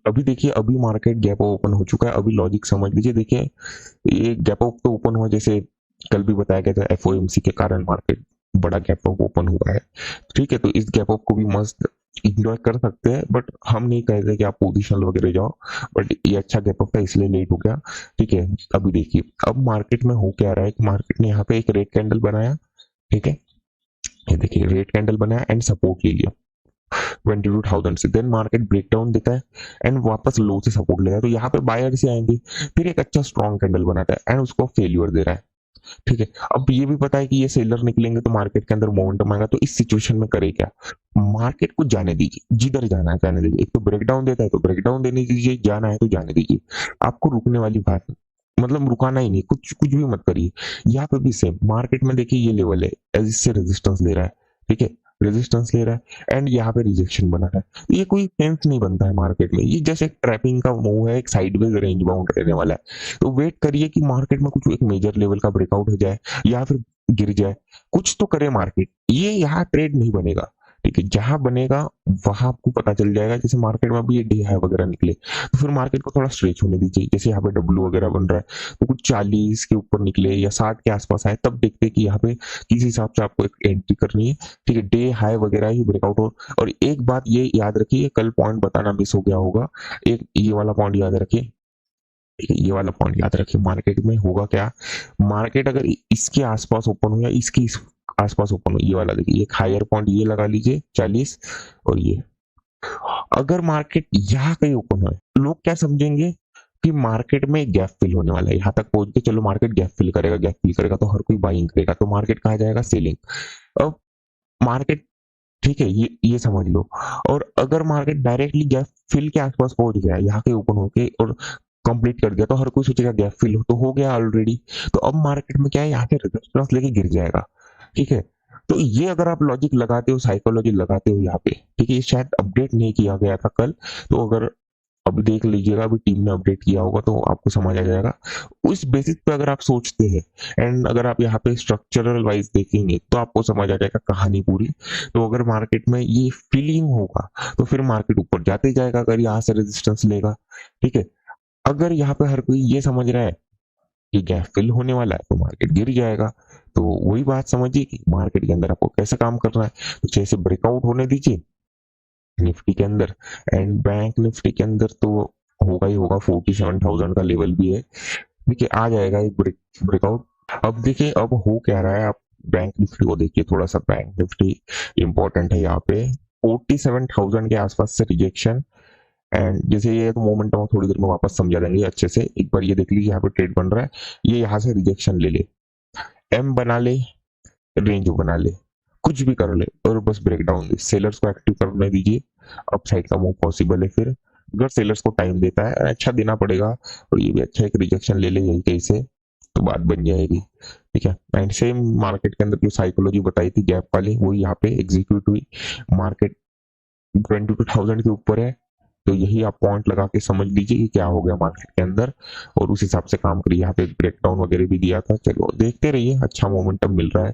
अभी देखिए, अभी मार्केट गैप ओपन हो चुका है। अभी लॉजिक समझ लीजिए, देखिए ये गैप अप तो ओपन हुआ, जैसे कल भी बताया गया था एफओएमसी के कारण मार्केट बड़ा गैप अप ओपन हुआ है। ठीक है, तो इस गैप अप को भी मस्त इंजॉय कर सकते हैं, बट हम नहीं कहते कि आप पोजिशन वगैरह जाओ। बट ये अच्छा गैप अप था इसलिए लेट हो गया। ठीक है, अभी देखिए अब मार्केट में हो क्या रहा है कि मार्केट ने यहाँ पे एक रेड कैंडल बनाया। ठीक है, ये देखिए रेड कैंडल बनाया एंड सपोर्ट ले लिया 22,000 से। देन मार्केट ब्रेकडाउन देता है एंड वापस लो से सपोर्ट लेता है, तो यहाँ पे बायर से आएंगे। फिर एक अच्छा स्ट्रॉन्ग कैंडल बनाता है एंड उसको फेल्यूर दे रहा है। ठीक है, अब ये भी पता है कि ये सेलर निकलेंगे तो मार्केट के अंदर मोमेंटम आएगा, तो इस सिचुएशन में करे क्या? मार्केट को जाने दीजिए, जिधर जाना है जाने दीजिए। एक तो ब्रेकडाउन देता है तो ब्रेकडाउन देने दीजिए, जाना है तो जाने दीजिए। आपको रुकने वाली बात नहीं, मतलब रुकाना ही नहीं, कुछ कुछ भी मत करिए। यहाँ पे भी सेम मार्केट में देखिए ये लेवल है, इससे रेजिस्टेंस ले रहा है। ठीक है, रेजिस्टेंस ले रहा है एंड यहाँ पे रिजेक्शन बना रहा है, तो ये कोई सेंस नहीं बनता है मार्केट में। ये जैसे एक ट्रैपिंग का मूव है, एक साइडवेज रेंज बाउंड रहने वाला है। तो वेट करिए कि मार्केट में कुछ एक मेजर लेवल का ब्रेकआउट हो जाए या फिर गिर जाए, कुछ तो करे मार्केट। ये यहाँ ट्रेड नहीं बनेगा। ठीक है, जहां बनेगा वहां आपको पता चल जाएगा। जैसे मार्केट में अभी ये डे हाई वगैरह निकले तो फिर मार्केट को थोड़ा स्ट्रेच होने दीजिए। जैसे यहाँ पे डब्ल्यू वगैरह बन रहा है तो कुछ 40 के ऊपर निकले या 60 के आसपास आए, तब देखते हैं कि यहाँ पे किस हिसाब से आपको एक एंट्री करनी है। ठीक है, डे हाई वगैरह ही ब्रेकआउट हो। और एक बात ये याद रखिए, कल पॉइंट बताना मिस हो गया होगा, एक ये वाला पॉइंट याद रखिए। ठीक है, ये वाला पॉइंट याद रखिए, मार्केट में होगा क्या? मार्केट अगर इसके आसपास ओपन हो या इसके आसपास ओपन हो, ये वाला देखिए, एक हायर पॉइंट ये लगा लीजिए 40, और ये अगर मार्केट यहाँ कहीं ओपन हो, लोग क्या समझेंगे कि मार्केट में गैप फिल होने वाला है। यहाँ तक पहुंच के चलो मार्केट गैप फिल करेगा, गैप फिल करेगा तो हर कोई बाइंग करेगा, तो मार्केट कहाँ जाएगा? सेलिंग। अब मार्केट, ठीक है, ये समझ लो। और अगर मार्केट डायरेक्टली गैप फिल के आसपास पहुंच गया, यहाँ के ओपन होके और कंप्लीट कर दिया, तो हर कोई सोचेगा गैप फिल हो तो हो गया ऑलरेडी। तो अब मार्केट में क्या है, यहाँ पे रेजिस्टेंस लेके गिर जाएगा। ठीक है, तो ये अगर आप लॉजिक लगाते हो, साइकोलॉजी लगाते हो यहाँ पे, ठीक है, ये शायद अपडेट नहीं किया गया था कल, तो अगर अभी देख लीजिएगा, अभी टीम ने अपडेट किया होगा तो आपको समझ आ जाएगा। उस बेसिस पे अगर आप सोचते हैं एंड अगर आप यहाँ पे स्ट्रक्चरल वाइज देखेंगे तो आपको समझ आ जाएगा कहानी पूरी। तो अगर मार्केट में ये फीलिंग होगा तो फिर मार्केट ऊपर जाते जाएगा अगर यहाँ से रेजिस्टेंस लेगा। ठीक है, अगर यहाँ पे हर कोई ये समझ रहा है कि गैप फिल होने वाला है तो मार्केट गिर जाएगा। तो वही बात समझिए कि मार्केट के अंदर आपको कैसे काम करना है। तो जैसे ब्रेकआउट होने दीजिए निफ्टी के अंदर एंड बैंक निफ्टी के अंदर, तो होगा ही होगा, 47,000 का लेवल भी है। देखिए आ जाएगा एक ब्रेकआउट। अब देखिए अब हो क्या रहा है, आप बैंक निफ्टी को देखिए थोड़ा सा, बैंक निफ्टी इंपॉर्टेंट है यहाँ पे। 47,000 के आसपास से रिजेक्शन एंड जैसे ये तो मोमेंटम थोड़ी देर में वापस समझा देंगे अच्छे से। एक बार ये देख लीजिए यहाँ पे ट्रेड बन रहा है, ये यहाँ से रिजेक्शन ले ले, एम बना ले, रेंज बना ले, कुछ भी कर ले और बस ब्रेकडाउन दे, सेलर्स को एक्टिव करने दीजिए। अपसाइड का मूव पॉसिबल है फिर, अगर सेलर्स को टाइम देता है, अच्छा देना पड़ेगा। और ये भी अच्छा एक रिजेक्शन ले ले यही कहीं से, तो बात बन जाएगी। ठीक है, एंड सेम मार्केट के अंदर जो साइकोलॉजी बताई थी गैप वाली, वो यहाँ पे एग्जीक्यूट हुई। मार्केट 22,000 के ऊपर है, तो यही आप पॉइंट लगा के समझ लीजिए कि क्या हो गया मार्केट के अंदर, और उस हिसाब से काम करिए। यहाँ पे ब्रेकडाउन वगैरह भी दिया था, चलो देखते रहिए, अच्छा मोमेंटम मिल रहा है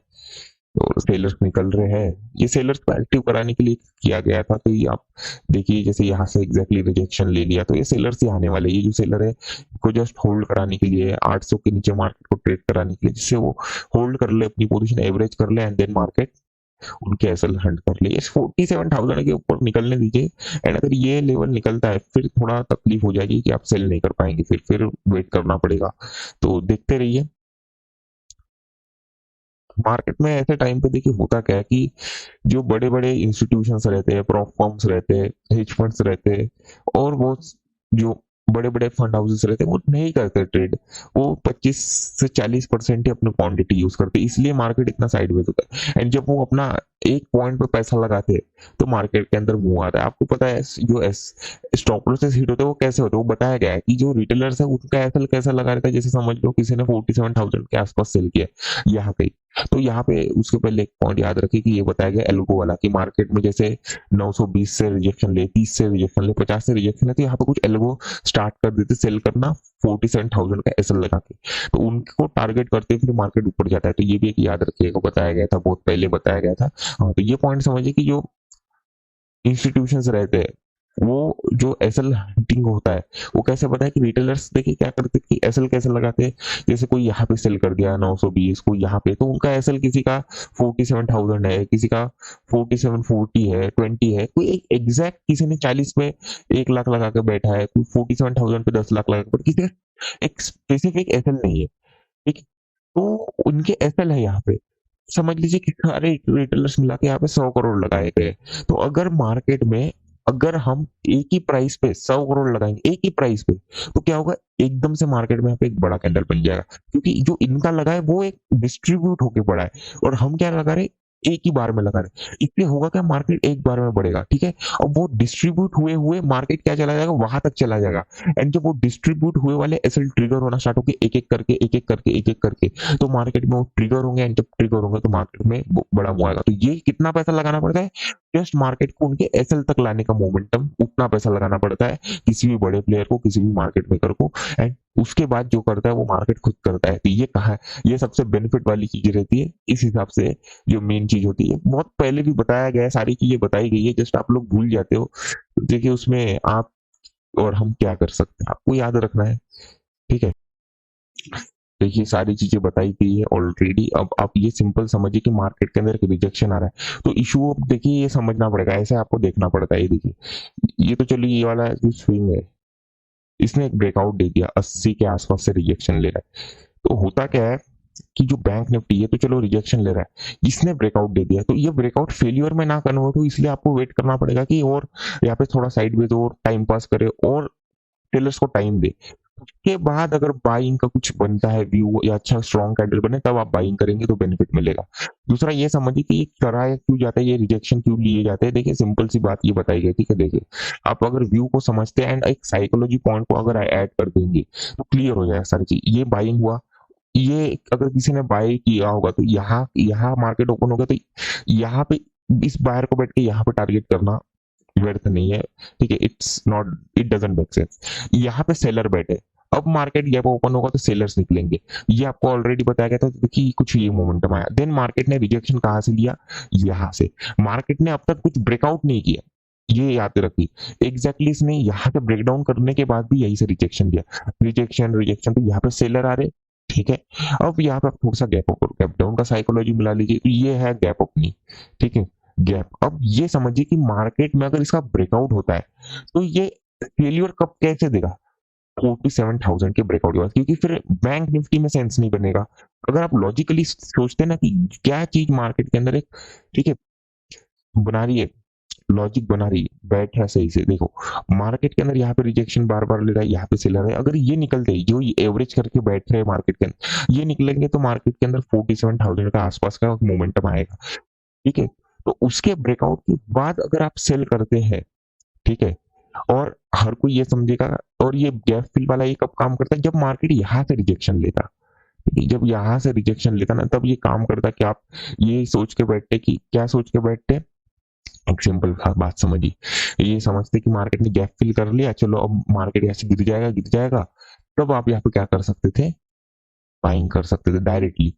और सेलर्स निकल रहे हैं। ये सेलर्स को एक्टिव कराने के लिए किया गया था, तो ये आप देखिए जैसे यहाँ से एग्जैक्टली रिजेक्शन ले लिया, तो ये सेलर्स ही आने वाले। ये जो सेलर है को जस्ट होल्ड कराने के लिए, 800 के नीचे मार्केट को ट्रेड कराने के लिए, जिससे वो होल्ड कर ले, अपनी पोजीशन एवरेज कर ले एंड देन मार्केट उनके एसएल हंट कर ले। इस 47,000 के ऊपर निकलने दीजिए एंड अगर ये लेवल निकलता है फिर थोड़ा तकलीफ हो जाएगी कि आप सेल नहीं कर पाएंगे, फिर वेट करना पड़ेगा। तो देखते रहिए मार्केट में। ऐसे टाइम पे देखिए होता क्या है कि जो बड़े बड़े इंस्टीट्यूशंस रहते हैं, प्रॉप फर्म्स रहते हैं, हेज फंड्स रहते हैं, और वो जो बड़े बड़े फंड हाउसेस रहते हैं वो नहीं करते ट्रेड। वो 25 से 40% ही अपनी क्वांटिटी यूज करते हैं, इसलिए मार्केट इतना साइडवेज होता है। एंड जब वो अपना एक पॉइंट पे पैसा लगाते हैं तो मार्केट के अंदर मूव आता है। आपको पता है जो स्टॉप लॉसेस हिट होते हैं वो कैसे होते हैं, वो बताया गया है कि जो रिटेलर्स है उनका एसएल कैसा लगा रहता है। जैसे समझ लो किसी ने 47,000 के आसपास सेल किया यहाँ पे, तो यहाँ पे उसके पहले एक पॉइंट याद रखिए कि ये बताया गया एल्गो वाला, कि मार्केट में जैसे 920 से रिजेक्शन ले, 30 से रिजेक्शन ले, 50 से रिजेक्शन ले, तो यहाँ पे कुछ एल्गो स्टार्ट कर देते सेल करना 47,000 का एसएल लगा के, तो उनको टारगेट करते फिर मार्केट ऊपर जाता है। तो ये भी एक याद रखिएगा, बताया गया था, बहुत पहले बताया गया था। हाँ, तो ये पॉइंट समझिए कि जो इंस्टीट्यूशंस रहते हैं वो जो एसएल हंटिंग होता है वो कैसे पता है कि रिटेलर्स देखिए क्या करते हैं कि एसएल कैसे लगाते हैं, जैसे कोई यहाँ पे सेल कर दिया 920 को यहाँ पे, तो उनका एसएल किसी का 47,000 है, किसी का 4740 है, 20 है, कोई एक एग्जैक्ट किसी ने 40 में 1 लाख लगा के बैठा है, कोई 47,000 पे 10 लाख लगा के, किसी का एक स्पेसिफिक एसएल नहीं है। ठीक है, तो उनके एसएल है यहाँ पे, समझ लीजिए कि सारे रिटेलर्स मिला के यहाँ पे 100 करोड़ लगाए गए। तो अगर मार्केट में अगर हम एक ही प्राइस पे 100 करोड़ लगाएंगे एक ही प्राइस पे, तो क्या होगा, एकदम से मार्केट में यहाँ पे एक बड़ा कैंडल बन जाएगा, क्योंकि जो इनका लगा है वो एक डिस्ट्रीब्यूट होके पड़ा है, और हम क्या लगा रहे, एक ही बार में लगा रहे, इसलिए होगा क्या, मार्केट एक बार में बढ़ेगा। ठीक है, अब वो डिस्ट्रीब्यूट हुए हुए मार्केट क्या चला जाएगा, वहां तक चला जाएगा, एंड जब वो डिस्ट्रीब्यूट हुए वाले एसएल ट्रिगर होना स्टार्ट होंगे एक एक करके एक एक करके एक एक करके, तो मार्केट में वो ट्रिगर होंगे, एंड जब ट्रिगर होंगे तो मार्केट में बड़ा मुंह आएगा। तो ये कितना पैसा लगाना पड़ता है, जस्ट मार्केट को उनके एसएल तक लाने का मोमेंटम, उतना पैसा लगाना पड़ता है किसी भी बड़े प्लेयर को, किसी भी मार्केट मेकर को, एंड उसके बाद जो करता है वो मार्केट खुद करता है। तो ये कहा है, ये सबसे बेनिफिट वाली चीज रहती है, इस हिसाब से जो मेन चीज होती है, बहुत पहले भी बताया गया है, सारी चीजें बताई गई है, जस्ट आप लोग भूल जाते हो। तो देखिए उसमें आप और हम क्या कर सकते हैं, आपको याद रखना है। ठीक है, देखिए सारी चीजें बताई गई है ऑलरेडी, अब आप ये सिंपल समझिए कि मार्केट के अंदर एक रिजेक्शन आ रहा है, तो इशू अब देखिए ये समझना पड़ेगा, ऐसे आपको देखना पड़ता है। ये देखिए, ये तो चलिए ये वाला जो स्विंग है, इसने एक ब्रेकआउट दे दिया, 80 के आसपास से रिजेक्शन ले रहा है, तो होता क्या है कि जो बैंक निफ्टी है तो चलो रिजेक्शन ले रहा है, इसने ब्रेकआउट दे दिया, तो ये ब्रेकआउट फेलियर में ना कन्वर्ट हो, इसलिए आपको वेट करना पड़ेगा कि और यहाँ पे थोड़ा साइडवेज और टाइम पास करे, और टेलर्स को टाइम दे, उसके बाद अगर बाइंग का कुछ बनता है व्यू, या अच्छा स्ट्रॉन्ग कैंडल बने, तब आप बाइंग करेंगे तो बेनिफिट मिलेगा। दूसरा ये समझिए कि ये कराया क्यों जाता है, ये रिजेक्शन क्यों लिए जाते हैं, देखिए सिंपल सी बात ये बताई गई। ठीक है, देखिए आप अगर व्यू को समझते हैं एंड एक साइकोलॉजी पॉइंट को अगर ऐड कर देंगे तो क्लियर हो जाएगा सारी चीज। ये बाइंग हुआ, ये अगर किसी ने बाय किया होगा तो यहाँ यहाँ मार्केट ओपन होगा, तो यहाँ पे इस बायर को बैठ के यहाँ पे टारगेट करना व्यर्थ नहीं है। ठीक है, it's not, it doesn't make sense. यहाँ पे सेलर बैठे, अब मार्केट गैप ओपन होगा तो सेलर्स निकलेंगे, ये आपको ऑलरेडी बताया गया था। तो देखिए कुछ ये मोमेंटम आया, देन मार्केट ने रिजेक्शन कहाँ से लिया, यहाँ से। मार्केट ने अब तक कुछ ब्रेकआउट नहीं किया, ये याद रखिए एग्जैक्टली, इसने यहाँ पे ब्रेकडाउन करने के बाद भी यही से रिजेक्शन दिया, रिजेक्शन रिजेक्शन, तो यहाँ पे सेलर आ रहे। ठीक है, अब यहाँ पे थोड़ा सा गैप अप, गैप डाउन का साइकोलॉजी मिला लीजिए, तो ये है गैप अपनी। ठीक है, गैप, अब ये समझिए कि मार्केट में अगर इसका ब्रेकआउट होता है तो ये फेलियर कब कैसे देगा, 47,000 के ब्रेकआउट के बाद, क्योंकि फिर बैंक निफ्टी में सेंस नहीं बनेगा। अगर आप लॉजिकली सोचते हैं ना कि क्या चीज मार्केट के अंदर एक, ठीक है, बना रही है, लॉजिक बना रही है, बैठ रहा है सही से, देखो मार्केट के अंदर यहाँ पे रिजेक्शन बार बार ले रहा है, यहाँ पे सेलर है, अगर ये निकलते हैं जो एवरेज करके बैठ रहे हैं मार्केट के अंदर, ये निकलेंगे तो मार्केट के अंदर 47,000 का आसपास का मोमेंटम आएगा। ठीक है, तो उसके ब्रेकआउट के बाद अगर आप सेल करते हैं, ठीक है, और हर कोई ये समझेगा, और ये गैप फिल वाला ये कब काम करता है, जब मार्केट यहाँ से रिजेक्शन लेता, जब यहाँ से रिजेक्शन लेता ना, तब ये काम करता कि आप ये सोच के बैठते कि, क्या सोच के बैठते, एक सिंपल बात समझिए, ये समझते कि मार्केट ने गैप फिल कर लिया, चलो अब मार्केट यहाँ से गिर जाएगा गिर जाएगा, तब आप यहाँ पे क्या कर सकते थे, बाइंग कर सकते थे डायरेक्टली।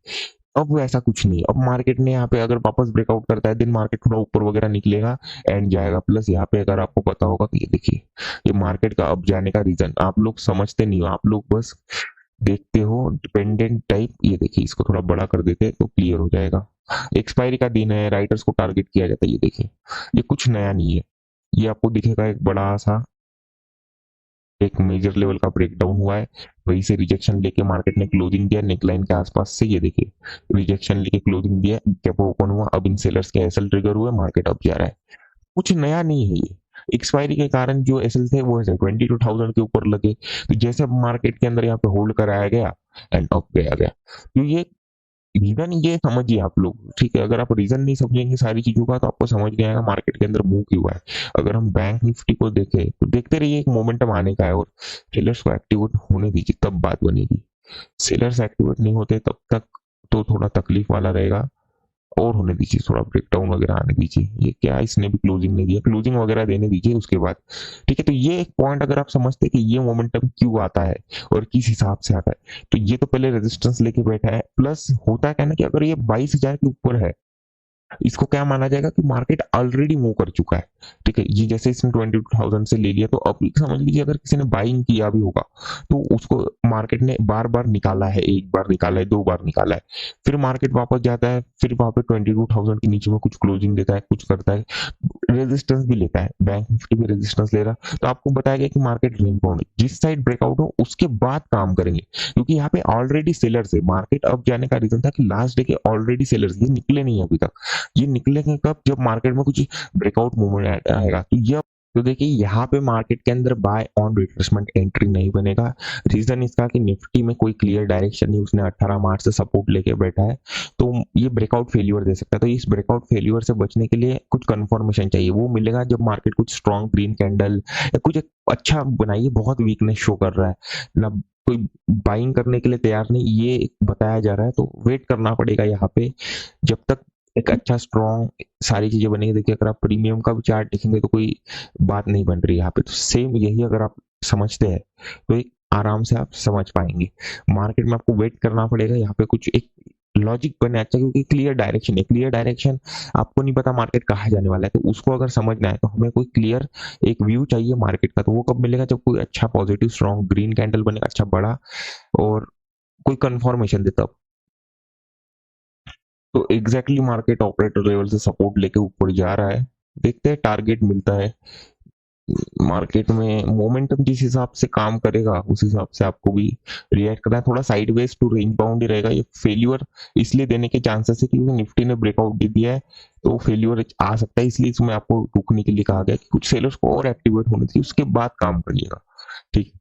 अब वैसा कुछ नहीं, अब मार्केट ने यहाँ पे अगर वापस ब्रेकआउट करता है, दिन मार्केट थोड़ा ऊपर वगैरह निकलेगा, एंड जाएगा। प्लस यहाँ पे अगर आपको पता होगा कि ये देखिए, ये मार्केट का अब जाने का रीजन आप लोग समझते नहीं हो, आप लोग बस देखते हो डिपेंडेंट टाइप। ये देखिए इसको थोड़ा बड़ा कर देते तो क्लियर हो जाएगा। एक्सपायरी का दिन है, राइटर्स को टारगेट किया जाता है, ये देखिए, ये कुछ नया नहीं है, ये आपको दिखेगा एक बड़ा सा एक मेजर लेवल का ब्रेकडाउन हुआ है, वहीं से रिजेक्शन लेके मार्केट ने क्लोजिंग दिया नेकलाइन के आसपास से, ये देखिए रिजेक्शन लेके क्लोजिंग दिया, कैप ओपन हुआ, अब इन सेलर्स के एसएल ट्रिगर हुए, मार्केट अप जा रहा है, कुछ नया नहीं है ये। एक्सपायरी के कारण जो एसएल थे वो 22,000 के ऊपर लगे, तो जैसे मार्केट के अंदर यहाँ पे होल्ड कराया गया एंड अप गया गया, तो ये रीजन ये समझिए आप लोग। ठीक है, अगर आप रीजन नहीं समझेंगे सारी चीजों का तो आपको समझ नहीं आएगा मार्केट के अंदर मूव क्यों हुआ है। अगर हम बैंक निफ्टी को देखें तो देखते रहिए, एक मोमेंटम आने का है, और सेलर्स को एक्टिवेट होने दीजिए तब बात बनेगी। सेलर्स एक्टिवेट नहीं होते तब तक तो थोड़ा तकलीफ वाला रहेगा, और होने दीजिए, थोड़ा ब्रेकडाउन वगैरह आने दीजिए। ये क्या, इसने भी क्लोजिंग नहीं दिया, क्लोजिंग वगैरह देने दीजिए उसके बाद। ठीक है, तो ये एक पॉइंट अगर आप समझते हैं कि ये मोमेंटम क्यों आता है और किस हिसाब से आता है, तो ये तो पहले रेजिस्टेंस लेके बैठा है। प्लस होता क्या ना कि अगर ये 22,000 के ऊपर है, इसको क्या माना जाएगा कि मार्केट ऑलरेडी मूव कर चुका है। ठीक है, ये जैसे इसने 22,000 से ले लिया, तो अब समझ लीजिए अगर किसी ने बाइंग किया भी होगा तो उसको मार्केट ने बार बार निकाला है, एक बार निकाला है, दो बार निकाला है, फिर मार्केट वापस जाता है, फिर वहां पे 22,000 के नीचे में कुछ क्लोजिंग देता है, कुछ करता है, रेजिस्टेंस भी लेता है, बैंक निफ्टी भी रेजिस्टेंस ले रहा, तो आपको बताया गया कि मार्केट रेंज बाउंड है, जिस साइड ब्रेकआउट हो उसके बाद काम करेंगे, क्योंकि यहाँ पे ऑलरेडी सेलर्स है। मार्केट अब जाने का रीजन था कि लास्ट डे के ऑलरेडी सेलर्स, ये निकले नहीं अभी तक, ये निकलेंगे कब, जब मार्केट में कुछ ब्रेकआउट मूवमेंट आएगा, तो ये तो देखिए यहाँ पे मार्केट के अंदर बाय ऑन रिट्रेसमेंट एंट्री नहीं बनेगा। रीजन इसका कि निफ्टी में कोई क्लियर डायरेक्शन नहीं, उसने 18 मार्च से सपोर्ट लेके बैठा है, तो ये ब्रेकआउट फेल्यूर दे सकता है। तो इस ब्रेकआउट फेल्यूर से बचने के लिए कुछ कंफर्मेशन चाहिए, वो मिलेगा जब मार्केट कुछ स्ट्रॉन्ग ग्रीन कैंडल या कुछ एक अच्छा बनाइए, बहुत वीकनेस शो कर रहा है ना, कोई बाइंग करने के लिए तैयार नहीं, ये बताया जा रहा है, तो वेट करना पड़ेगा यहाँ पे जब तक एक अच्छा स्ट्रॉन्ग सारी चीजें बनेंगी। देखिए अगर आप प्रीमियम का भी चार्ट देखेंगे तो कोई बात नहीं बन रही यहाँ पे, तो सेम यही अगर आप समझते हैं तो एक आराम से आप समझ पाएंगे। मार्केट में आपको वेट करना पड़ेगा, यहाँ पे कुछ एक लॉजिक बने अच्छा, क्योंकि क्लियर डायरेक्शन है, क्लियर डायरेक्शन आपको नहीं पता मार्केट कहाँ जाने वाला है, तो उसको अगर समझना है तो हमें कोई क्लियर एक व्यू चाहिए मार्केट का, तो वो कब मिलेगा, जब कोई अच्छा पॉजिटिव स्ट्रॉन्ग ग्रीन कैंडल बनेगा, अच्छा बड़ा, और कोई कंफर्मेशन दे तब। तो एग्जैक्टली मार्केट ऑपरेटर लेवल से सपोर्ट लेके ऊपर जा रहा है, देखते हैं टारगेट मिलता है। मार्केट में मोमेंटम जिस हिसाब से काम करेगा उस हिसाब से आपको भी रिएक्ट करना है, थोड़ा साइडवेज टू रेंज बाउंड ही रहेगा। ये फेल्यूर इसलिए देने के चांसेस है क्योंकि निफ्टी ने ब्रेकआउट दे दिया है, तो फेल्यूर आ सकता है, इसलिए इसमें आपको रुकने के लिए कहा गया कि कुछ सेलर्स को और एक्टिवेट होने चाहिए, उसके बाद काम करिएगा, ठीक।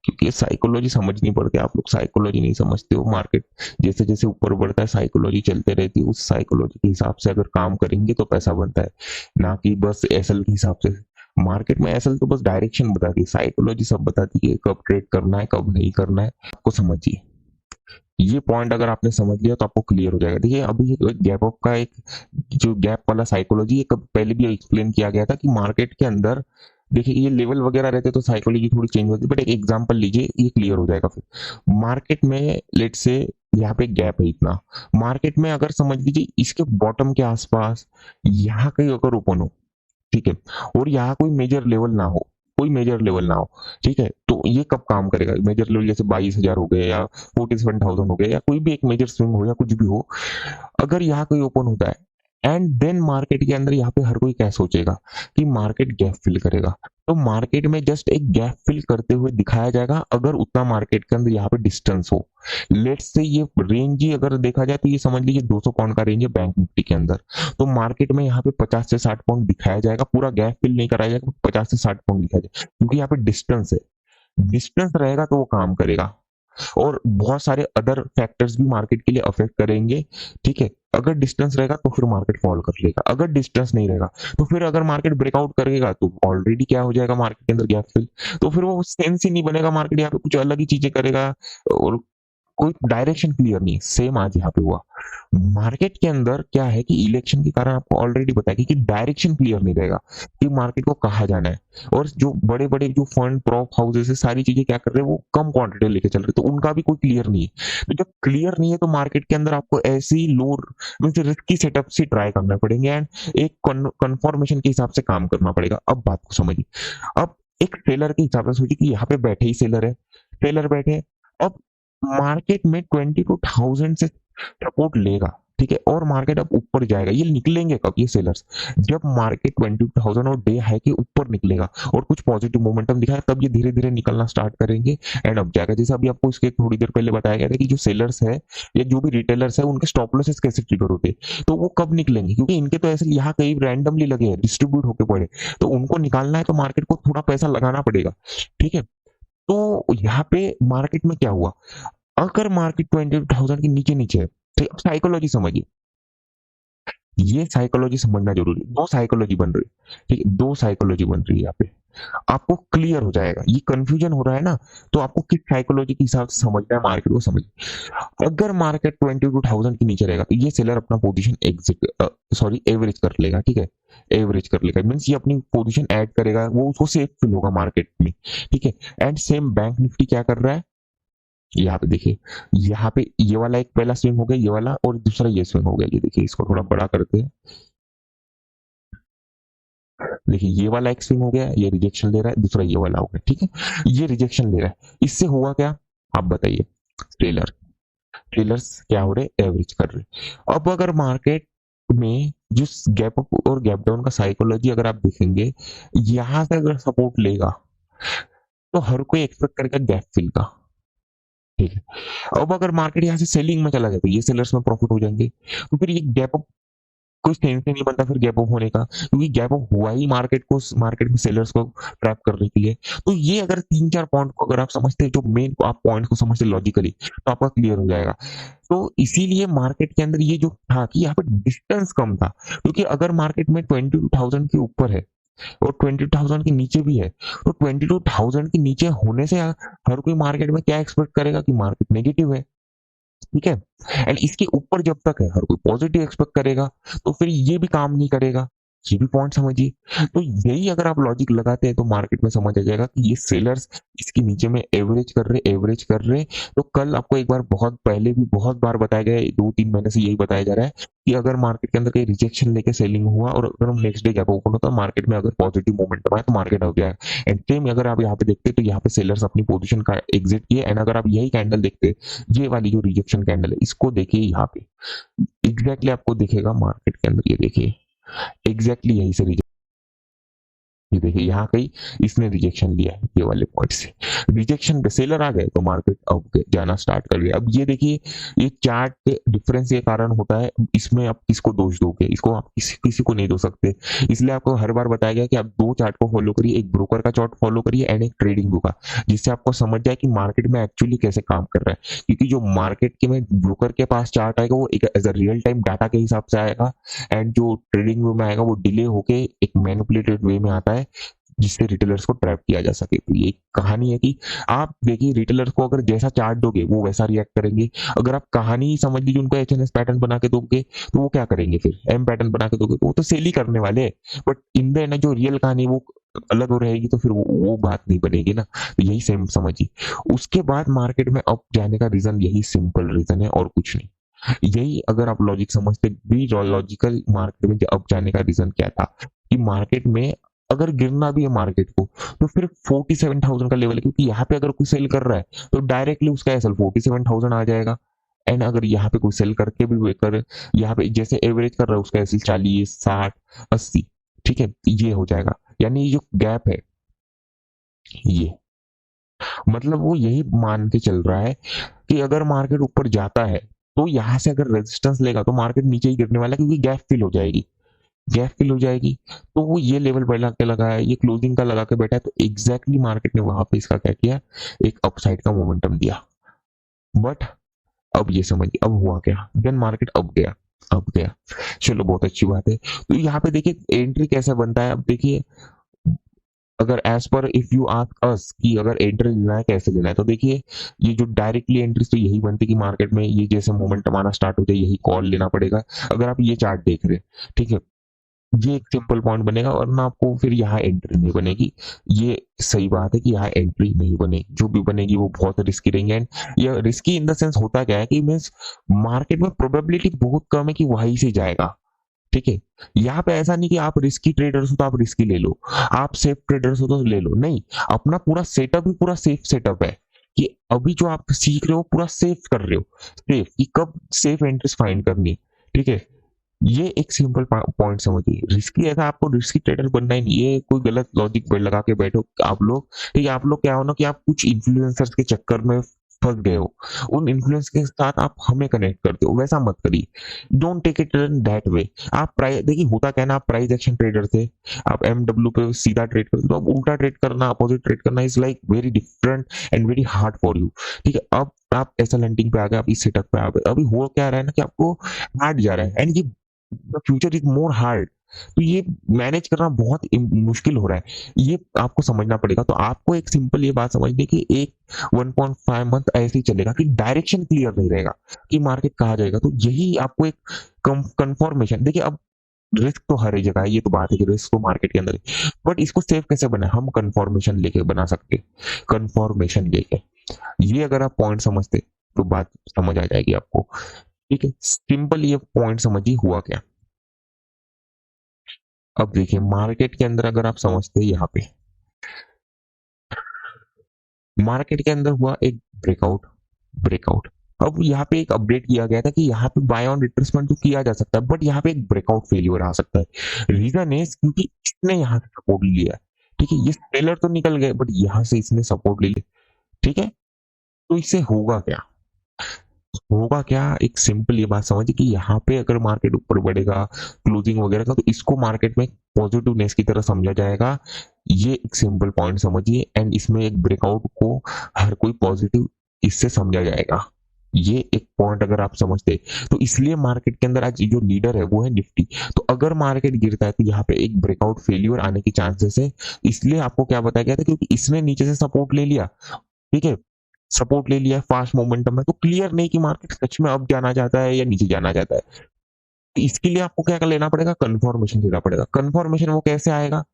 क्योंकि साइकोलॉजी समझनी पड़ती है, आप लोग साइकोलॉजी नहीं समझते हो। मार्केट जैसे जैसे ऊपर बढ़ता है साइकोलॉजी चलते रहती है, उस साइकोलॉजी के हिसाब से अगर काम करेंगे तो पैसा बनता है, ना कि बस एसएल के हिसाब से। मार्केट में एसएल तो बस डायरेक्शन बताती है, साइकोलॉजी सब बताती है कब ट्रेड करना है कब नहीं करना है, आपको समझिए। ये पॉइंट अगर आपने समझ लिया तो आपको क्लियर हो जाएगा। देखिए अभी गैप अप का एक जो गैप वाला साइकोलॉजी है, कब पहले भी एक्सप्लेन किया गया था कि मार्केट के अंदर देखिए ये लेवल वगैरह रहते तो साइकोलॉजी थोड़ी चेंज होती, बट एक एग्जांपल लीजिए, ये क्लियर हो जाएगा। फिर मार्केट में लेट से यहाँ पे गैप है इतना, मार्केट में अगर समझ लीजिए इसके बॉटम के आसपास यहाँ कहीं अगर ओपन हो, ठीक है, और यहाँ कोई मेजर लेवल ना हो, कोई मेजर लेवल ना हो, ठीक है, तो ये कब काम करेगा, मेजर लेवल जैसे 22,000 हो गए या 47,000 हो गए या कोई भी एक मेजर स्विंग हो या कुछ भी हो, अगर यहाँ कोई ओपन होता है एंड देन मार्केट के अंदर यहाँ पे हर कोई क्या सोचेगा कि मार्केट गैप फिल करेगा, तो मार्केट में जस्ट एक गैप फिल करते हुए दिखाया जाएगा अगर उतना मार्केट के अंदर यहाँ पे डिस्टेंस हो। लेट्स से ये रेंज ही अगर देखा जाए तो ये समझ लीजिए 200 पॉइंट का रेंज है बैंक निफ्टी के अंदर, तो मार्केट में यहाँ पे 50 से 60 पॉइंट दिखाया जाएगा, पूरा गैप फिल नहीं कराया जाएगा, 50 से 60 पॉइंट दिखाया जाएगा, क्योंकि यहाँ पे डिस्टेंस है, डिस्टेंस रहेगा तो वो काम करेगा। और बहुत सारे अदर फैक्टर्स भी मार्केट के लिए अफेक्ट करेंगे, ठीक है। अगर डिस्टेंस रहेगा तो फिर मार्केट फॉल कर लेगा, अगर डिस्टेंस नहीं रहेगा तो फिर अगर मार्केट ब्रेकआउट करेगा तो ऑलरेडी क्या हो जाएगा मार्केट के अंदर गैप फिल, तो फिर वो सेंस ही नहीं बनेगा, मार्केट यहाँ पे कुछ अलग ही चीजें करेगा और कोई डायरेक्शन क्लियर नहीं है। सेम आज यहाँ पे हुआ, मार्केट के अंदर क्या है कि इलेक्शन के कारण आपको ऑलरेडी पता है कि डायरेक्शन क्लियर नहीं रहेगा कि मार्केट को कहाँ जाना है, और जो बड़े बड़े जो फंड प्रॉप हाउसेस है सारी चीजें क्या कर रहे हैं, वो कम क्वांटिटी लेके चल रहे हैं, तो उनका भी कोई क्लियर नहीं है। तो जब क्लियर नहीं है तो मार्केट के अंदर आपको ऐसी लो रिस्की सेटअप से ट्राई करना पड़ेंगे एंड एक कंफर्मेशन के हिसाब से काम करना पड़ेगा। अब बात को समझिए, अब एक सेलर के हिसाब से सोचिए कि यहाँ पे बैठे ही सेलर है, सेलर बैठे हैं, अब मार्केट में 22,000 से सपोर्ट लेगा, ठीक है, और मार्केट अब ऊपर जाएगा, ये निकलेंगे कब ये सेलर्स, जब मार्केट 22,000 और डे हाई के ऊपर निकलेगा और कुछ पॉजिटिव मोमेंटम दिखाए, तब ये धीरे धीरे निकलना स्टार्ट करेंगे एंड अब जाएगा। जैसे अभी आपको इसके थोड़ी देर पहले बताया गया था कि जो सेलर्स है या जो भी रिटेलर्स है उनके स्टॉप लॉसेस कैसे ट्रिगर होते हैं, तो वो कब निकलेंगे, क्योंकि इनके तो ऐसे यहाँ कहीं रैंडमली लगे हैं, डिस्ट्रीब्यूट होके पड़े, तो उनको निकालना है तो मार्केट को थोड़ा पैसा लगाना पड़ेगा, ठीक है। तो यहाँ पे मार्केट में क्या हुआ, अगर मार्केट 20,000 के नीचे नीचे है, तो अब साइकोलॉजी समझिए, ये साइकोलॉजी समझना जरूरी है। दो साइकोलॉजी बन रही है, ठीक है, दो साइकोलॉजी बन रही है यहाँ पे, आपको क्लियर हो जाएगा। ये कंफ्यूजन हो रहा है ना, तो आपको किस साइकोलॉजी के हिसाब से समझना है मार्केट को समझिए। अगर मार्केट 22,000 के नीचे रहेगा तो ये सेलर अपना पोजीशन एग्जिट सॉरी एवरेज कर लेगा, ठीक है, एवरेज कर लेगा मीन्स ये अपनी पोजीशन ऐड करेगा, वो उसको सेफ फील होगा मार्केट में, ठीक है। एंड सेम बैंक निफ्टी क्या कर रहा है, यहाँ पे देखिए, यहाँ पे ये वाला एक पहला स्विंग हो गया, ये वाला, और दूसरा ये स्विंग हो गया, ये देखिए, इसको थोड़ा बड़ा करते हैं, देखिए ये वाला एक स्विंग हो गया, ये रिजेक्शन ले रहा है, दूसरा ये वाला हो गया, ठीक है, ये रिजेक्शन ले रहा है, इससे हुआ क्या आप बताइए। ट्रेलर ट्रेलर्स क्या हो रहे, एवरेज कर रहे। अब अगर मार्केट में जो गैप अप और गैप डाउन का साइकोलॉजी अगर आप देखेंगे, यहां से अगर सपोर्ट लेगा तो हर कोई एक्सपेक्ट करेगा गैप फिल का, ठीक है। अब अगर मार्केट यहाँ से सेलिंग में चला जाए तो ये सेलर्स में प्रॉफिट हो जाएंगे, तो फिर ये गैप अप कोई सेंस ही नहीं बनता फिर गैप अप होने का, क्योंकि गैप अप हुआ ही मार्केट में सेलर्स को ट्रैप करने के लिए। तो ये अगर 3-4 पॉइंट को अगर आप समझते हैं, जो मेन आप पॉइंट को समझते लॉजिकली, तो आपका क्लियर हो जाएगा। तो इसीलिए मार्केट के अंदर ये जो था कि यहाँ पे डिस्टेंस कम था, क्योंकि अगर मार्केट में 22,000 के ऊपर है और 22,000 के नीचे भी है, तो 22,000 के नीचे होने से हर कोई मार्केट में क्या एक्सपेक्ट करेगा कि मार्केट नेगेटिव है, ठीक है। एंड इसके ऊपर जब तक है हर कोई पॉजिटिव एक्सपेक्ट करेगा, तो फिर ये भी काम नहीं करेगा। ये भी पॉइंट समझिए। तो यही अगर आप लॉजिक लगाते हैं तो मार्केट में समझ आ जाएगा कि ये सेलर्स इसके नीचे में एवरेज कर रहे। तो कल आपको एक बार बहुत पहले भी बहुत बार बताया गया है, 2-3 महीने से यही बताया जा रहा है कि अगर मार्केट के अंदर कहीं रिजेक्शन लेके सेलिंग हुआ और अगर हम नेक्स्ट डे गैप ओपन होता है मार्केट में, अगर पॉजिटिव मोमेंटम आया तो मार्केट हो जाएगा। एंड सेम अगर आप यहाँ पे देखते तो यहाँ पे सेलर्स अपनी पोजीशन का एग्जिट किए। एंड अगर आप यही कैंडल देखते, ये वाली जो रिजेक्शन कैंडल है इसको देखिए, यहाँ पे एग्जैक्टली आपको दिखेगा मार्केट के अंदर, ये देखिए एग्जैक्टली यही से ये देखिए यहाँ कहीं इसने रिजेक्शन लिया है, ये वाले पॉइंट से रिजेक्शन पे सेलर आ गए तो मार्केट अब जाना स्टार्ट कर गया। अब ये देखिए ये चार्ट के डिफरेंस के कारण होता है, इसमें आप किसको दोष दोगे, इसको आप किसी को नहीं दो सकते। इसलिए आपको हर बार बताया गया कि आप 2 चार्ट को फॉलो करिए, एक ब्रोकर का चार्ट फॉलो करिए एंड एक ट्रेडिंग व्यू का, जिससे आपको समझ जाए कि मार्केट में एक्चुअली कैसे काम कर रहा है। क्योंकि जो मार्केट के में ब्रोकर के पास चार्ट आएगा वो एक as a real time data के हिसाब से आएगा, एंड जो ट्रेडिंग व्यू में आएगा वो डिले होके एक मैनिपुलेटेड वे में आता है, जिससे रिटेलर्स को ट्रैप किया जा सके। तो ये कहानी है कि आप देखिए रिटेलर्स को अगर जैसा चार्ट दोगे वो वैसा रिएक्ट करेंगे। अगर आप कहानी ही समझ लीजिए उनको एचएनएस पैटर्न बना के दोगे तो वो क्या करेंगे, फिर एम पैटर्न बना के दोगे तो वो तो सेल ही करने वाले हैं। बट इन द एंड जो रियल कहानी वो अलग हो रहेगी, तो फिर वो बात नहीं बनेगी ना। तो यही सेम समझिए। उसके बाद मार्केट में अप जाने का रीजन यही सिंपल रीजन है और कुछ नहीं। यही अगर आप लॉजिक समझते भी, लॉजिकल मार्केट में अप जाने का रीजन क्या था कि मार्केट में अगर गिरना भी है मार्केट को तो फिर 47,000 का लेवल है, क्योंकि यहाँ पे अगर कोई सेल कर रहा है तो डायरेक्टली उसका एसएल 47,000 आ जाएगा। एंड अगर यहाँ पे कोई सेल करके भी कर, यहाँ पे जैसे एवरेज कर रहा है उसका एसएल 40, 60, 80, ठीक है, ये हो जाएगा। यानी ये जो गैप है, ये मतलब वो यही मान के चल रहा है कि अगर मार्केट ऊपर जाता है तो यहाँ से अगर रेजिस्टेंस लेगा तो मार्केट नीचे ही गिरने वाला है, क्योंकि गैप फिल हो जाएगी। गैप फिल हो जाएगी तो वो ये लेवल बढ़ा के लगा है, ये क्लोजिंग का लगा के बैठा है। तो एग्जैक्टली मार्केट ने वहां पे इसका क्या किया, एक अपसाइड का मोमेंटम दिया। बट अब ये समझिए अब हुआ क्या, देन मार्केट अब गया। चलो बहुत अच्छी बात है। तो यहाँ पे देखिए एंट्री कैसे बनता है। अब देखिए अगर as per if you ask us कि अगर एंट्री लेना है कैसे लेना है, तो देखिए ये जो डायरेक्टली एंट्रीज तो यही बनती है कि मार्केट में ये जैसे मोमेंटम आना स्टार्ट हो जाए यही कॉल लेना पड़ेगा। अगर आप ये चार्ट देख रहे हैं, ठीक है, ये एक सिंपल पॉइंट बनेगा और ना आपको फिर यहाँ एंट्री नहीं बनेगी। ये सही बात है कि यहाँ एंट्री नहीं बनेगी, जो भी बनेगी वो बहुत रिस्की रहेंगे। एंड ये रिस्की इन द सेंस होता क्या है कि मीन्स मार्केट में प्रोबेबिलिटी बहुत कम है कि वहीं से जाएगा, ठीक है। यहाँ पे ऐसा नहीं कि आप रिस्की ट्रेडर्स हो तो आप रिस्की ले लो, आप सेफ ट्रेडर्स हो तो ले लो, नहीं। अपना पूरा सेटअप ही पूरा सेफ सेटअप है कि अभी जो आप सीख रहे हो पूरा सेफ कर रहे हो, सेफ कि कब सेफ एंट्रीज फाइंड करनी है, ठीक है। ये एक सिंपल पॉइंट समझिए। रिस्की ऐसा आपको रिस्की ट्रेडर बनना ही नहीं, ये कोई गलत लॉजिक लगा के बैठो आप लोग, ठीक है। आप लोग क्या हो ना कि आप कुछ इन्फ्लुएंसर्स के चक्कर में फंस गए हो, उन इन्फ्लुएंस के साथ आप हमें कनेक्ट करते हो, वैसा मत करिए। Don't take it in that way. आप प्राइस देखिए होता क्या ना, आप प्राइस एक्शन ट्रेडर थे, आप एमडब्ल्यू पे सीधा ट्रेड करते तो अब उल्टा ट्रेड करना, अपोजिट ट्रेड करना is like very different and very hard for you, ठीक है। अब आप ऐसा लैंडिंग पे आ गए, आप इस सेटअप पे आ गए, अभी हो क्या रहा है ना कि आपको हार्ड जा रहा है एंड ये the future is more hard. तो ये मैनेज करना बहुत मुश्किल हो रहा है, ये आपको समझना पड़ेगा। तो आपको एक सिंपल ये बात समझनी कि एक 1.5 मंथ ऐसे ही चलेगा कि डायरेक्शन क्लियर नहीं रहेगा कि मार्केट कहाँ जाएगा। तो यही आपको एक कंफर्मेशन देखिए। अब रिस्क तो हर एक जगह है, ये तो बात है कि रिस्क तो मार्केट के अंदर है, बट इसको सेफ कैसे बनाए, हम कंफर्मेशन लेके बना सकते, कंफर्मेशन लेके। ये अगर आप पॉइंट समझते तो बात समझ आ जाएगी आपको, ठीक है। सिंपल ये पॉइंट समझिए हुआ क्या। अब देखिए मार्केट के अंदर अगर आप समझते हैं, यहाँ पे मार्केट के अंदर हुआ एक ब्रेकआउट, ब्रेकआउट। अब यहाँ पे एक अपडेट किया गया था कि यहाँ पे बाय ऑन रिट्रेसमेंट तो किया जा सकता है, बट यहाँ पे एक ब्रेकआउट फेलियर आ सकता है। रीजन है क्योंकि इसने यहाँ से सपोर्ट लिया है, ठीक है, ये सेलर तो निकल गए बट यहाँ से इसने सपोर्ट ले लिया, ठीक है। तो इससे होगा क्या, होगा क्या, एक सिंपल ये बात समझिए कि यहाँ पे अगर मार्केट ऊपर बढ़ेगा क्लोजिंग वगैरह का, तो इसको मार्केट में पॉजिटिवनेस की तरह समझा जाएगा। ये एक सिंपल पॉइंट समझिए, एंड इसमें एक ब्रेकआउट को हर कोई पॉजिटिव इससे समझा जाएगा। ये एक पॉइंट अगर आप समझते, तो इसलिए मार्केट के अंदर आज जो लीडर है वो है निफ्टी। तो अगर मार्केट गिरता है तो यहाँ पे एक ब्रेकआउट फेलियर आने की चांसेस है। इसलिए आपको क्या बताया गया था, क्योंकि इसने नीचे से सपोर्ट ले लिया, ठीक है, सपोर्ट ले लिया, फास्ट मोमेंटम है, तो क्लियर नहीं कि मार्केट सच में अप जाना चाहता है या नीचे जाना चाहता है। तो इसके लिए आपको क्या कर लेना पड़ेगा, कंफर्मेशन देना पड़ेगा। कंफर्मेशन वो कैसे आएगा,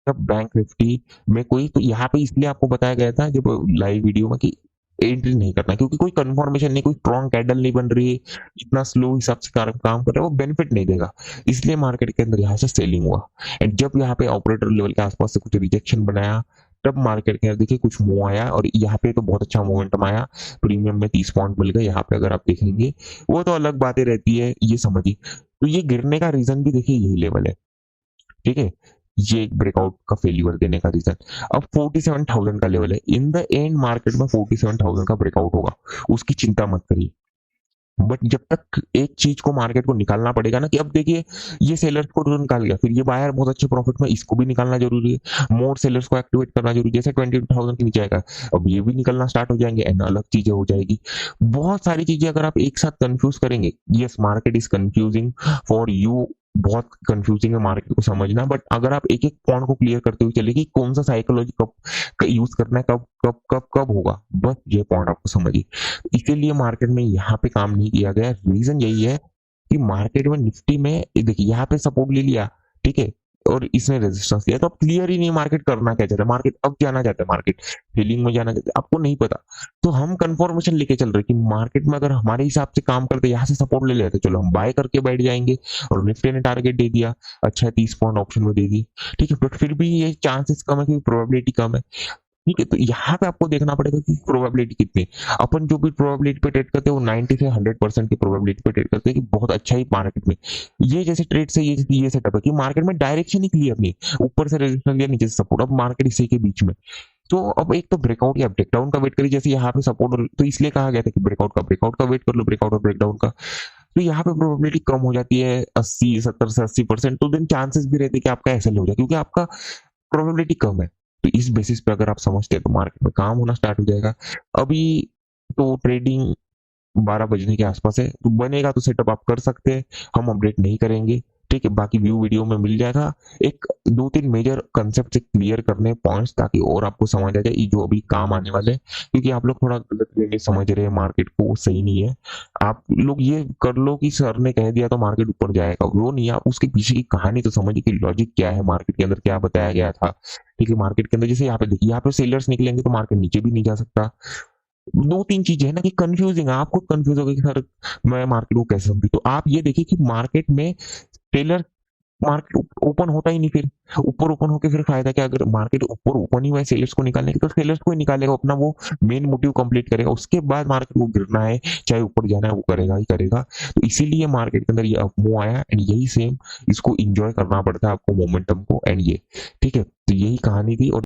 जब बैंक निफ्टी में कोई, तो यहाँ पे इसलिए आपको बताया गया था जब लाइव वीडियो में कि एंट्री नहीं करना, क्योंकि कोई कंफर्मेशन नहीं, कोई स्ट्रॉन्ग कैंडल नहीं बन रही है, इतना स्लो हिसाब से काम कर रहा है, वो बेनिफिट नहीं देगा। इसलिए मार्केट के अंदर यहाँ से सेलिंग हुआ। एंड जब यहाँ पे ऑपरेटर लेवल के आसपास से कुछ रिजेक्शन बनाया, तब मार्केट के अंदर देखिए कुछ मूव आया, और यहाँ पे तो बहुत अच्छा मोमेंटम आया, प्रीमियम में 30 पॉइंट मिल गए यहाँ पे। अगर आप देखेंगे वो तो अलग बातें रहती है, ये समझिए। तो ये गिरने का रीजन भी देखिए यही लेवल है, ठीक है, ये एक ब्रेकआउट का फेल्यूर देने का रीजन। अब 47,000 का लेवल है, इन द एंड मार्केट में 47,000 का ब्रेकआउट होगा, उसकी चिंता मत करिए। बट जब तक एक चीज को मार्केट को निकालना पड़ेगा ना, कि अब देखिए ये सेलर्स को तो निकाल गया, फिर ये बायर बहुत अच्छे प्रॉफिट में, इसको भी निकालना जरूरी है, मोर सेलर्स को एक्टिवेट करना जरूरी है। जैसे 22,000 के नीचे आएगा, अब ये भी निकलना स्टार्ट हो जाएंगे, एंड अलग चीजें हो जाएगी। बहुत सारी चीजें अगर आप एक साथ कंफ्यूज करेंगे, yes market is confusing for you, बहुत कंफ्यूजिंग है मार्केट को समझना, बट अगर आप एक एक पॉइंट को क्लियर करते हुए चले कि कौन सा साइकोलॉजी कब यूज करना है, कब कब कब कब होगा, बस ये पॉइंट आपको समझिए। इसीलिए मार्केट में यहाँ पे काम नहीं किया गया। रीजन यही है कि मार्केट में निफ्टी में देखिए यहाँ पे सपोर्ट ले लिया, ठीक है, और इसने रेजिस्टेंस लिया, तो अब क्लियर ही नहीं मार्केट करना क्या चाहता है, मार्केट अब जाना चाहता है, मार्केट फीलिंग में जाना चाहता है, आपको नहीं पता। तो हम कंफर्मेशन लेके चल रहे कि मार्केट में अगर हमारे हिसाब से काम करते, यहाँ से सपोर्ट ले लेते, चलो हम बाय करके बैठ जाएंगे, और निफ्टी ने टारगेट दे दिया, अच्छा 30 पॉइंट ऑप्शन में दे दी, ठीक है, बट फिर भी ये चांसेस कम है, क्योंकि प्रोबेबिलिटी कम है, ठीक है। तो यहाँ पे आपको देखना पड़ेगा कि प्रोबेबिलिटी कितनी है। अपन जो भी प्रोबेबिलिटी पे ट्रेड करते हैं वो 90 से 100% की प्रोबेबिलिटी पे ट्रेड करते हैं कि बहुत अच्छा ही मार्केट में, ये जैसे ट्रेड से ये सेटअप है कि मार्केट में डायरेक्शन ही क्लियर नहीं, ऊपर से रेजिस्टेंस लिया, नीचे से सपोर्ट, अब मार्केट इसी के बीच में। तो अब एक तो ब्रेकआउट या ब्रेकडाउन का वेट करिए, जैसे यहाँ पे सपोर्ट, तो इसलिए कहा गया था कि ब्रेकआउट का वेट कर लो, ब्रेकआउट और ब्रेकडाउन का। तो यहाँ पे प्रोबेबिलिटी कम हो जाती है 80 70 से 80%, तो देन चांसेस भी रहते हैं कि आपका एसएल हो जाए, क्योंकि आपका प्रोबेबिलिटी कम है। तो इस बेसिस पे अगर आप समझते हैं तो मार्केट में काम होना स्टार्ट हो जाएगा। अभी तो ट्रेडिंग 12 बजने के आसपास है, तो बनेगा तो सेटअप आप कर सकते हैं, हम अपडेट नहीं करेंगे, ठीक है, बाकी व्यू वीडियो में मिल जाएगा। एक दो तीन मेजर कंसेप्ट से क्लियर करने पॉइंट्स, ताकि और आपको समझ आ जाए ये जो अभी काम आने वाले हैं, क्योंकि आप लोग थोड़ा गलत वे में समझ रहे हैं मार्केट को, सही नहीं है। आप लोग ये कर लो कि सर ने कह दिया तो मार्केट ऊपर जाएगा, वो नहीं, आप उसके पीछे की कहानी तो समझिए कि लॉजिक क्या है, मार्केट के अंदर क्या बताया गया था, ठीक है। मार्केट के अंदर जैसे यहाँ पे देखिए, यहाँ पे सेलर्स निकलेंगे तो मार्केट नीचे भी नहीं जा सकता। दो तीन चीजें है ना कि कंफ्यूजिंग है, आप खुद कंफ्यूज हो गए कि सर मैं मार्केट को कैसे समझू। तो आप ये देखिए कि मार्केट में टेलर, मार्केट ओपन होता ही नहीं, फिर ऊपर ओपन होके फिर फायदा क्या, अगर मार्केट ऊपर ओपन ही हुआ है सेलर्स को निकालने की, तो सेलर्स को ही निकालेगा, अपना वो मेन मोटिव कंप्लीट करेगा, उसके बाद मार्केट को गिरना है चाहे ऊपर जाना है वो करेगा ही करेगा। तो इसीलिए मार्केट के अंदर ये अपमूव आया, एंड यही सेम इसको इंजॉय करना पड़ता है आपको मोमेंटम को, एंड ये, ठीक है। तो यही कहानी थी। और